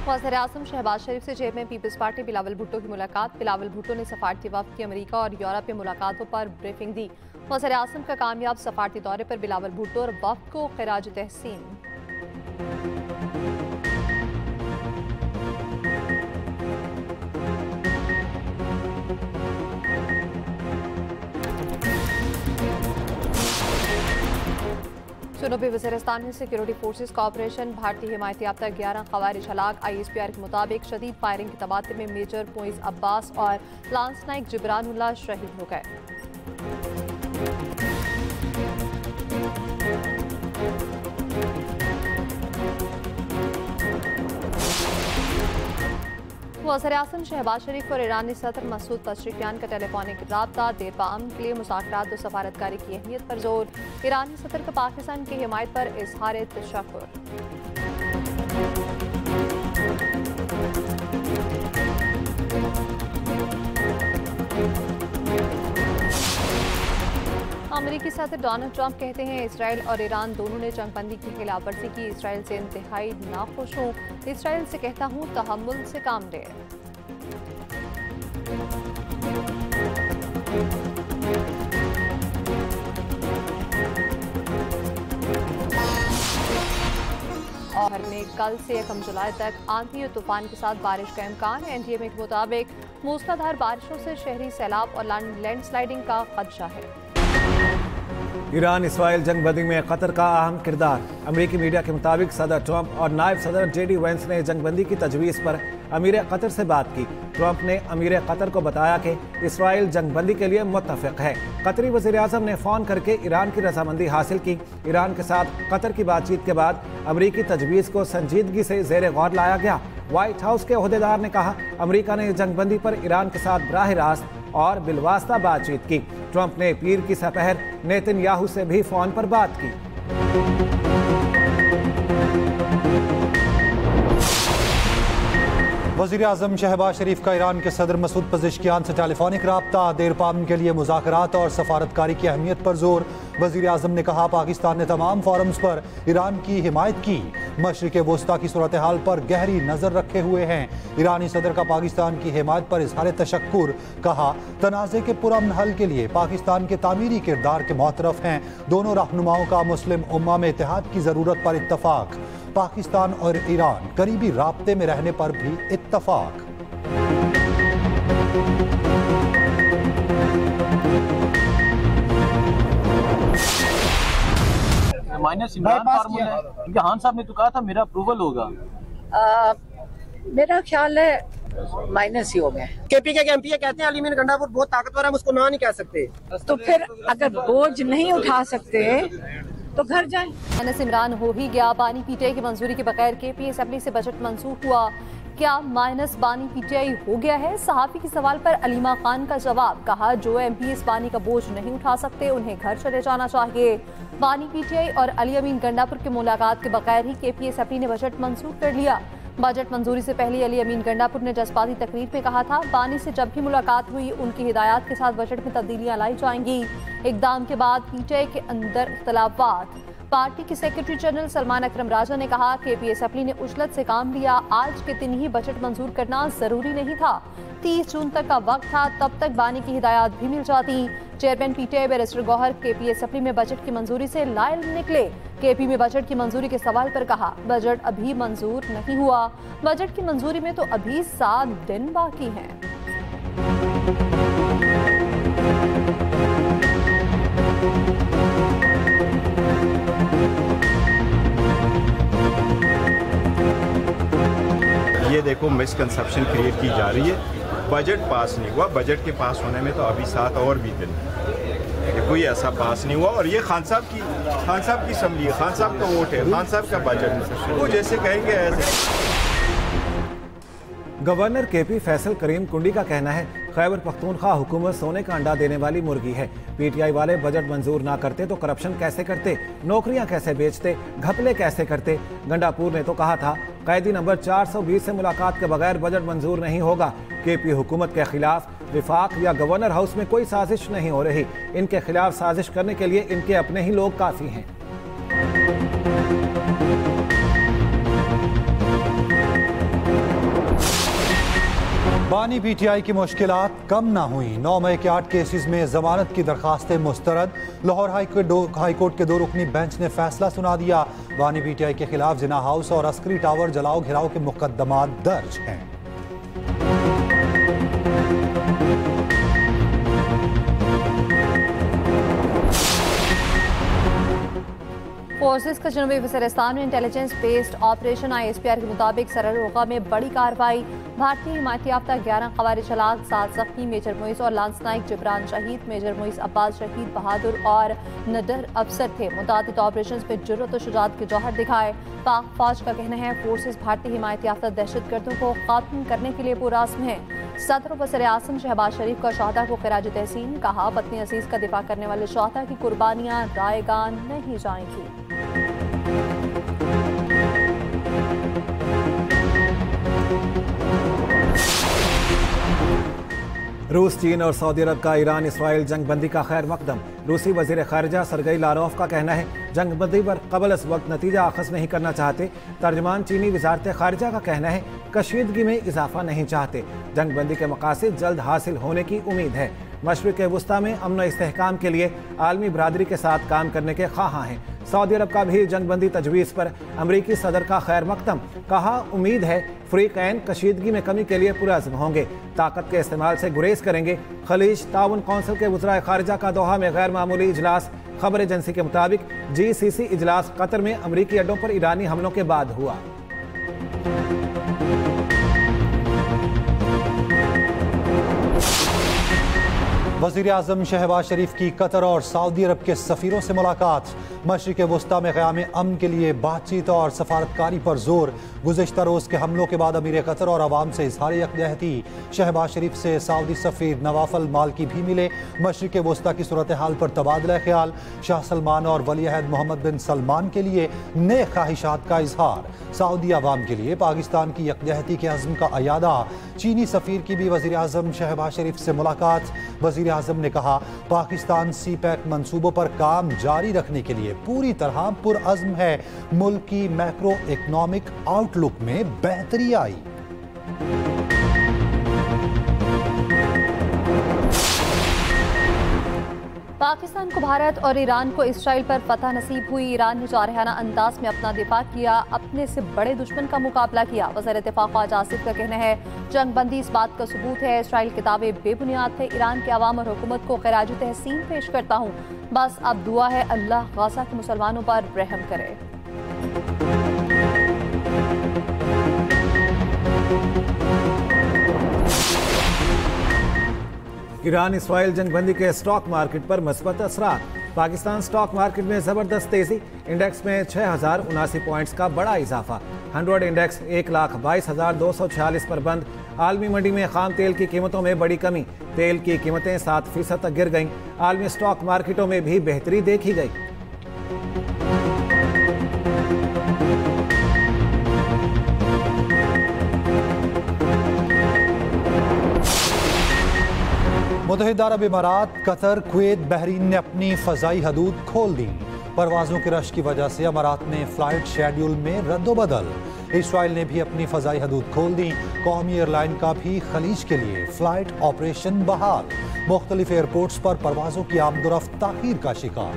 वज़ीर आज़म शहबाज शरीफ से chairman Peoples Party Bilawal Bhutto की मुलाकात। बिलावल भुट्टो ने सफारती वफ़द की अमेरिका और यूरोप में मुलाकातों पर ब्रीफिंग दी। वज़ीर आज़म का कामयाब सफारती दौरे पर बिलावल भुट्टो और वफ़द को खिराज तहसीन। जनूबी वज़ीरिस्तान में सिक्योरिटी फोर्सेस का ऑपरेशन। भारतीय हिमायत याफ्ता 11 ख़वारिज हलाक। ISPR के मुताबिक शदीद फायरिंग के तबादले में मेजर मोइज़ अब्बास और लांस नाइक जिब्रानुल्लाह शहीद हो गए। वज़ीर आज़म शहबाज शरीफ और ईरानी सदर मसूद पज़ेश्कियान का टेलीफोनिक राब्ता। देर पाम के लिए मुज़ाकरात और सफारतकारी की अहमियत पर जोर। ईरानी सदर का पाकिस्तान की हिमायत पर इज़हार तशक्कुर। अमेरिकी सदर डोनाल्ड ट्रंप कहते हैं इसराइल और ईरान दोनों ने जंगबंदी की खिलाफ वर्जी की। इसराइल से इंतहाई नाखुश हूँ। इसराइल से कहता हूँ तहम्मुल से काम ले। और में कल से 1 जुलाई तक आंधी और तूफान के साथ बारिश का इम्कान। NTA के मुताबिक मूसलाधार बारिशों से शहरी सैलाब और लैंडस्लाइडिंग का खदशा है। ईरान इसराइल जंगबंदी में कतर का अहम किरदार। अमेरिकी मीडिया के मुताबिक सदर ट्रंप और नायब सदर JD वेंस ने जंगबंदी की तजवीज़ पर अमीर कतर से बात की। ट्रंप ने अमीर कतर को बताया कि इसराइल जंगबंदी के लिए मुत्तफिक है। कतरी वज़ीर आज़म ने फ़ोन करके ईरान की रजामंदी हासिल की। ईरान के साथ कतर की बातचीत के बाद अमरीकी तजवीज़ को संजीदगी से ज़ेर गौर लाया गया। व्हाइट हाउस के ओहदेदार ने कहा अमरीका ने जंगबंदी पर ईरान के साथ बराह रास्त और बिलवास्ता बातचीत की। ट्रंप ने पीर की सपहर नेतन्याहू से भी फ़ोन पर बात की। वज़ीर आज़म शहबाज शरीफ का ईरान के सदर मसूद पज़ेश्कियान से टेलीफोनिक राब्ता। देर पाम के लिए मुज़ाकरात और सफारतकारी की अहमियत पर जोर। वज़ीर आज़म ने कहा पाकिस्तान ने तमाम फोरम्स पर ईरान की हिमायत की। मशरिक़ वस्ता की सूरत हाल पर गहरी नज़र रखे हुए हैं। ईरानी सदर का पाकिस्तान की हिमायत पर इज़हार तशक्कुर। कहा तनाज़े के पुरअमन हल के लिए पाकिस्तान के तामीरी किरदार के मुतरफ हैं। दोनों रहनुमाओं का मुस्लिम उम्मा में इत्तेहाद की ज़रूरत पर इत्तफाक। पाकिस्तान और ईरान करीबी राब्ते में रहने पर भी इत्तफाक। माइनस इमरान फार्मूल है क्योंकि खान साहब ने तो कहा था मेरा अप्रूवल होगा। मेरा ख्याल है माइनस ही हो गए। KP के MP कहते हैं अली अमीन गंडापुर बहुत ताकतवर है, हम उसको ना नहीं कह सकते। तो फिर अगर बोझ नहीं उठा सकते तो घर जाए। माइनस इमरान हो ही गया। बानी PTI की मंजूरी के बगैर KP असेंबली से बजट मंसूख हुआ। क्या माइनस बानी PTI हो गया है? सहाफ़ी के सवाल पर अलीमा खान का जवाब। कहा जो MPs बानी का बोझ नहीं उठा सकते उन्हें घर चले जाना चाहिए। बानी PTI और अली अमीन गंडापुर की मुलाकात के बगैर ही KP असेंबली ने बजट मंसूख कर लिया। बजट मंजूरी से पहले अली अमीन गंडापुर ने जज्बाती तकरीर में कहा था बानी से जब भी मुलाकात हुई उनकी हिदायत के साथ बजट में तब्दीलियां लाई जाएंगी। इकदाम के बाद PTI के अंदर इख्तलाफात। पार्टी के सेक्रेटरी जनरल सलमान अकरम राजा ने कहा KP असेंबली ने उजलत से काम लिया। आज के दिन ही बजट मंजूर करना जरूरी नहीं था। 30 जून तक का वक्त था, तब तक बानी की हिदायत भी मिल जाती। Chairman PTI barrister Gohar KP assembly में बजट की मंजूरी से लायल निकले। KP में बजट की मंजूरी के सवाल पर कहा बजट अभी मंजूर नहीं हुआ। बजट की मंजूरी में तो अभी 7 दिन बाकी हैं। ये देखो मिसकंसेप्शन क्रिएट की जा रही है। बजट पास नहीं हुआ। बजट के पास होने में तो अभी 7 और भी दिन है। कोई ऐसा पास नहीं हुआ और ये खान साहब की असम्बली है, खान साहब का वोट है, खान साहब का बजट है। वो जैसे कहेंगे ऐसे। गवर्नर KP फैसल करीम कुंडी का कहना है खैबर पख्तूनख्वा हुकूमत सोने का अंडा देने वाली मुर्गी है। PTI वाले बजट मंजूर ना करते तो करप्शन कैसे करते, नौकरियां कैसे बेचते, घपले कैसे करते। गंडापुर ने तो कहा था कैदी नंबर 420 से मुलाकात के बगैर बजट मंजूर नहीं होगा। KP हुकूमत के खिलाफ विफाक या गवर्नर हाउस में कोई साजिश नहीं हो रही। इनके खिलाफ साजिश करने के लिए इनके अपने ही लोग काफ़ी हैं। बानी पीटीआई की मुश्किलात कम ना हुई। 9 मई के 8 केसेस में जमानत की दरखास्तें मुस्तरद। लाहौर हाईकोर्ट के 2 रुकनी बेंच ने फैसला सुना दिया। बानी पीटीआई के खिलाफ जिना हाउस और अस्करी टावर जलाओ घिराव के मुकदमात दर्ज हैं। फोर्सेस का जनूबी वज़ीरिस्तान में इंटेलिजेंस बेस्ड ऑपरेशन ISPR के मुताबिक सररोगा में बड़ी कार्रवाई। भारतीय हिमायत याफ्ता 11 ख़वारिज हलाक, 7 ज़ख्मी। मेजर मुइज़ और लांस नाइक जिब्रान शहीद। मेजर मुइज़ अब्बास शहीद, बहादुर और नडर अफसर थे। मुतादिद ऑपरेशन में जुर्रत और शुजाअत के जौहर दिखाए। पाक फौज का कहना है फोर्सेस भारतीय हिमायत याफ्ता दहशतगर्दों को खात्मा करने के लिए पुरअज़्म है। सदर वज़ीर आज़म शहबाज शरीफ का शहदा को खिराज तहसीन। कहा वतन अज़ीज़ का दिफा करने वाले शहदा की कुर्बानियाँ रायगान नहीं जाएंगी। रूस, चीन और सऊदी अरब का ईरान इसराइल जंग बंदी का खैर मकदम। रूसी वजीर खारिजा सरगई लारोफ का कहना है जंग बंदी पर कबल अस वक्त नतीजा अखज़ नहीं करना चाहते। तर्जमान चीनी वजारत खारिजा का कहना है कशीदगी में इजाफा नहीं चाहते। जंग बंदी के मकासद जल्द हासिल होने की उम्मीद है। मशरिक़ वस्ता में अमन व इस्तेहकाम के लिए आलमी बरादरी के साथ काम करने के ख्वाहां हैं। सऊदी अरब का भी जंग बंदी तजवीज़ पर अमरीकी सदर का खैर मकदम। कहा उम्मीद है फ़रीक़ैन कशीदगी में कमी के लिए पुरअज़्म होंगे, ताकत के इस्तेमाल से गुरेज करेंगे। खलीज ताउन कौंसिल के वज़राए खारिजा का दोहा में गैर मामूली इजलास। खबर एजेंसी के मुताबिक GCC इजलास कतर में अमरीकी अड्डों पर ईरानी हमलों के बाद हुआ। वज़ीर आज़म शहबाज शरीफ की कतर और सऊदी अरब के सफ़ीरों से मुलाकात। मशरिक़ वस्ता में क़याम अमन के लिए बातचीत और सफारतकारी पर जोर। गुज़िश्ता रोज़ के हमलों के बाद अमीर कतर और अवाम से इज़हार यकजहती। शहबाज शरीफ से सऊदी सफ़ीर नवाफल मालकी भी मिले। मशरिक़ वस्ता की सूरत हाल पर तबादला ख्याल। शाह सलमान और वली अहद मोहम्मद बिन सलमान के लिए नए ख्वाहिशात का इजहार। सऊदी अवाम के लिए पाकिस्तान की यकजहती के अज़्म का अयादा। चीनी सफ़ीर की भी वज़ीर आज़म शहबाज शरीफ से मुलाकात। वज़ीर आज़म ने कहा पाकिस्तान CPEC मंसूबों पर काम जारी रखने के लिए पूरी तरह पुरअज़्म है। मुल्क की मैक्रो इकनॉमिक आउटलुक में बेहतरी आई। पाकिस्तान को भारत और ईरान को इसराइल पर फतह नसीब हुई। ईरान ने जारहाना अंदाज में अपना दिफा किया, अपने से बड़े दुश्मन का मुकाबला किया। वज़ीर दिफा ख्वाजा आसिफ का कहना है जंग बंदी इस बात का सबूत है। इसराइल के दावे बेबुनियाद थे। ईरान के अवाम और हुकूमत को खिराज तहसीन पेश करता हूँ। बस अब दुआ है अल्लाह गाज़ा के मुसलमानों पर रहम करे। ईरान इसराइल जंगबंदी के स्टॉक मार्केट पर मस्बत असरार। पाकिस्तान स्टॉक मार्केट में जबरदस्त तेजी। इंडेक्स में 6079 पॉइंट्स का बड़ा इजाफा। 100 इंडेक्स 1,22,246 पर बंद। आलमी मंडी में खाम तेल की कीमतों में बड़ी कमी। तेल की कीमतें 7% तक गिर गईं। आलमी स्टॉक मार्केटों में भी बेहतरी देखी गई। मुत्तहिदा अरब इमारात, कतर, कुवैत, बहरीन ने अपनी फ़ज़ाई हदूद खोल दी। परवाज़ों के रश की वजह से अमारात में फ़्लाइट शेड्यूल में रद्दोबदल। इसराइल ने भी अपनी फ़ज़ाई हदूद खोल दी। कौमी एयरलाइन का भी खलीज के लिए फ़्लाइट ऑपरेशन बहाल। मुख्तलिफ एयरपोर्ट्स पर परवाज़ों की आमदोरफ्त ताख़ीर का शिकार।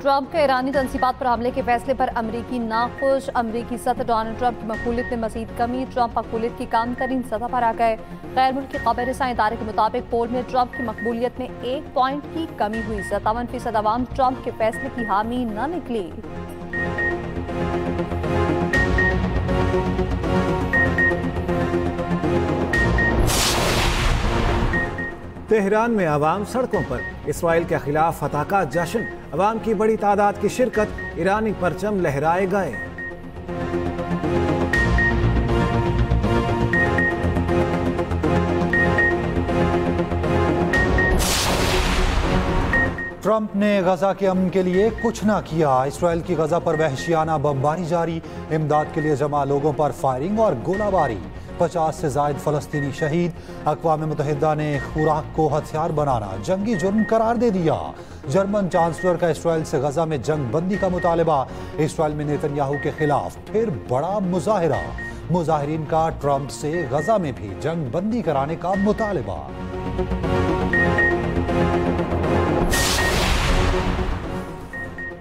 ट्रंप के ईरानी तंसीबात पर हमले के फैसले पर अमरीकी नाखुश। अमरीकी सदर डोनाल्ड ट्रंप की मकबूलियत में मजीद कमी। ट्रंप मकबूलियत की कम तरीन सतह पर आ गए। गैर मुल्की खबर रसां इदारे के मुताबिक पोल में ट्रंप की मकबूलियत में 1 पॉइंट की कमी हुई। 57% अवाम ट्रंप के फैसले की हामी न निकली। तेहरान में अवाम सड़कों पर। इसराइल के खिलाफ फतह का जश्न। अवाम की बड़ी तादाद की शिरकत। ईरानी परचम लहराए गए। ट्रंप ने गजा के अमन के लिए कुछ ना किया। इसराइल की गजा पर वहशियाना बमबारी जारी। इमदाद के लिए जमा लोगों पर फायरिंग और गोलाबारी। 50 से ज्यादा फलस्तीनी शहीद। अक़वाम मुत्तहिदा ने खुराक को हथियार बनाना जंगी जुर्म करार दे दिया। जर्मन चांसलर का इसराइल से गजा में जंग बंदी का मुतालबा। इसराइल में नेतन्याहू के खिलाफ फिर बड़ा मुजाहिरा। मुजाहिरीन का ट्रंप से गजा में भी जंग बंदी कराने का मुतालबा।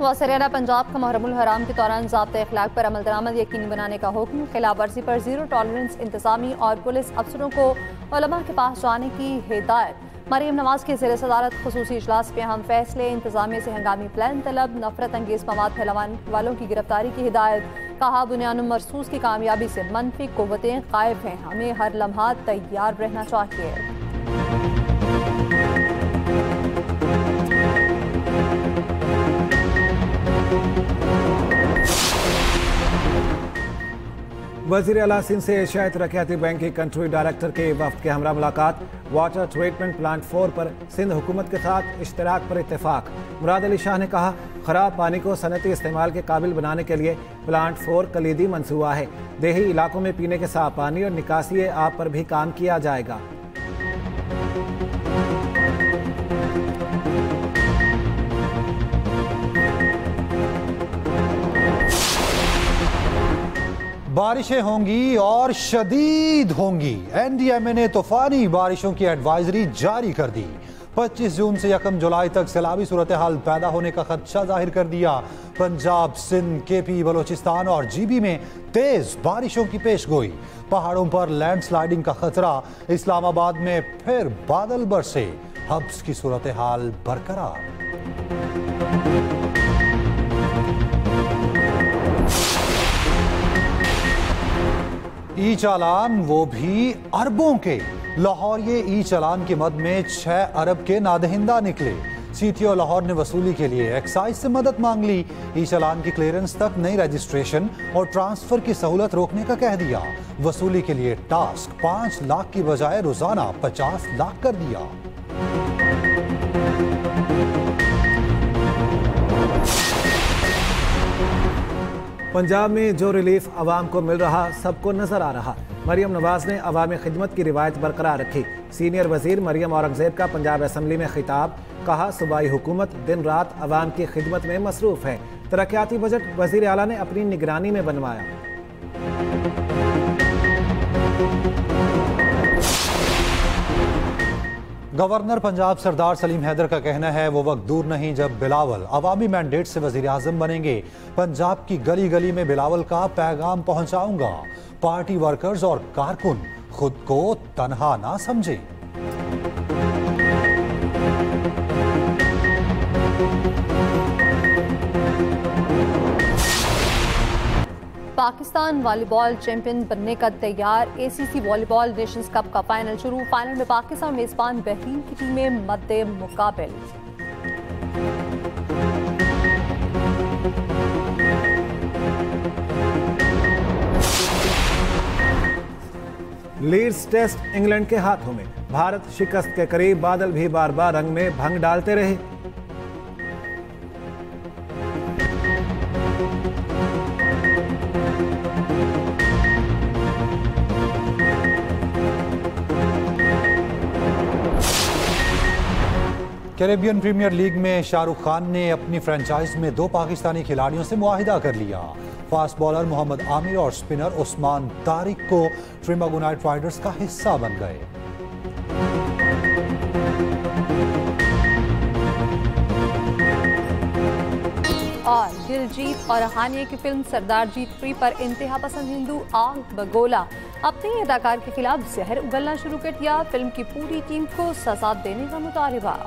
वज़ीर-ए-आला पंजाब का मुहर्रमुल हराम के दौरान ज़ाब्ते अखलाक पर अमल दरामद यकीनी बनाने का हुक्म। खिलाफ वर्जी पर जीरो टॉलरेंस इंतजामी और पुलिस अफसरों को उलमा के पास जाने की हिदायत। मरीम नवाज के ज़ेर सदारत खुसूसी इजलास में अहम फैसले। इंतजामिया से हंगामी प्लान तलब। नफरत अंगेज मवाद फैलाने वालों की गिरफ्तारी की हिदायत। कहा बुनियाद मरसूस की कामयाबी से मनफी कुव्वतें कायम हैं, हमें हर लम्हा तैयार रहना चाहिए। वज़ीर-ए-आला सिंध से एशियाई तरक्याती बैंक के कंट्री डायरेक्टर के वफ्द के हमरा मुलाकात। वाटर ट्रीटमेंट प्लांट 4 पर सिंध हुकूमत के साथ इश्तराक पर इत्तेफाक। मुराद अली शाह ने कहा, खराब पानी को सनती इस्तेमाल के काबिल बनाने के लिए प्लांट 4 कलीदी मंसूबा है। देही इलाकों में पीने के साफ पानी और निकासी आब पर भी काम किया जाएगा। बारिशें होंगी और शदीद होंगी। एनडीएमए ने तूफानी बारिशों की एडवाइजरी जारी कर दी। 25 जून से 1 जुलाई तक सैलाबी सूरत हाल पैदा होने का खदशा जाहिर कर दिया। पंजाब, सिंध, केपी, बलोचिस्तान और जीबी में तेज बारिशों की पेशगोई। पहाड़ों पर लैंडस्लाइडिंग का खतरा। इस्लामाबाद में फिर बादल बरसे। हब्स की सूरत हाल बरकरार। ई चालान वो भी अरबों के। लाहौर ये ई चालान की मद में 6 अरब के नादहिंदा निकले। सीटीओ लाहौर ने वसूली के लिए एक्साइज से मदद मांग ली। ई चालान की क्लियरेंस तक नई रजिस्ट्रेशन और ट्रांसफर की सहूलत रोकने का कह दिया। वसूली के लिए टास्क 5 लाख की बजाय रोजाना 50 लाख कर दिया। पंजाब में जो रिलीफ आवाम को मिल रहा सबको नजर आ रहा। मरियम नवाज ने अवामी खिदमत की रिवायत बरकरार रखी। सीनियर वजीर मरियम औरंगजेब का पंजाब असम्बली में खिताब। कहा, सूबाई हुकूमत दिन रात अवाम की खिदमत में मसरूफ है। तरक्याती बजट वजीर आला ने अपनी निगरानी में बनवाया। गवर्नर पंजाब सरदार सलीम हैदर का कहना है, वो वक्त दूर नहीं जब बिलावल अवामी मैंडेट से वजीर आजम बनेंगे। पंजाब की गली गली में बिलावल का पैगाम पहुंचाऊंगा। पार्टी वर्कर्स और कारकुन खुद को तनहा ना समझें। पाकिस्तान वॉलीबॉल चैंपियन बनने का तैयार। एसीसी वॉलीबॉल नेशंस कप का फाइनल शुरू। फाइनल में पाकिस्तान मेजबान बहरीन की टीमें मद्दे मुकाबिल। लीड्स टेस्ट इंग्लैंड के हाथों में। भारत शिकस्त के करीब। बादल भी बार बार रंग में भंग डालते रहे। कैरेबियन प्रीमियर लीग में शाहरुख खान ने अपनी फ्रेंचाइज में 2 पाकिस्तानी खिलाड़ियों से मुआहिदा कर लिया। फास्ट बॉलर मोहम्मद आमिर और स्पिनर उस्मान तारिक को ट्रिम्बागो नाइट राइडर्स का हिस्सा बन गए। और दिलजीत और हानिया की फिल्म सरदार जी 3 पर इंतहा पसंद हिंदू आग बगोला। अपने अदाकार के खिलाफ जहर उगलना शुरू कर दिया। फिल्म की पूरी टीम को सजा देने का मुतालबा।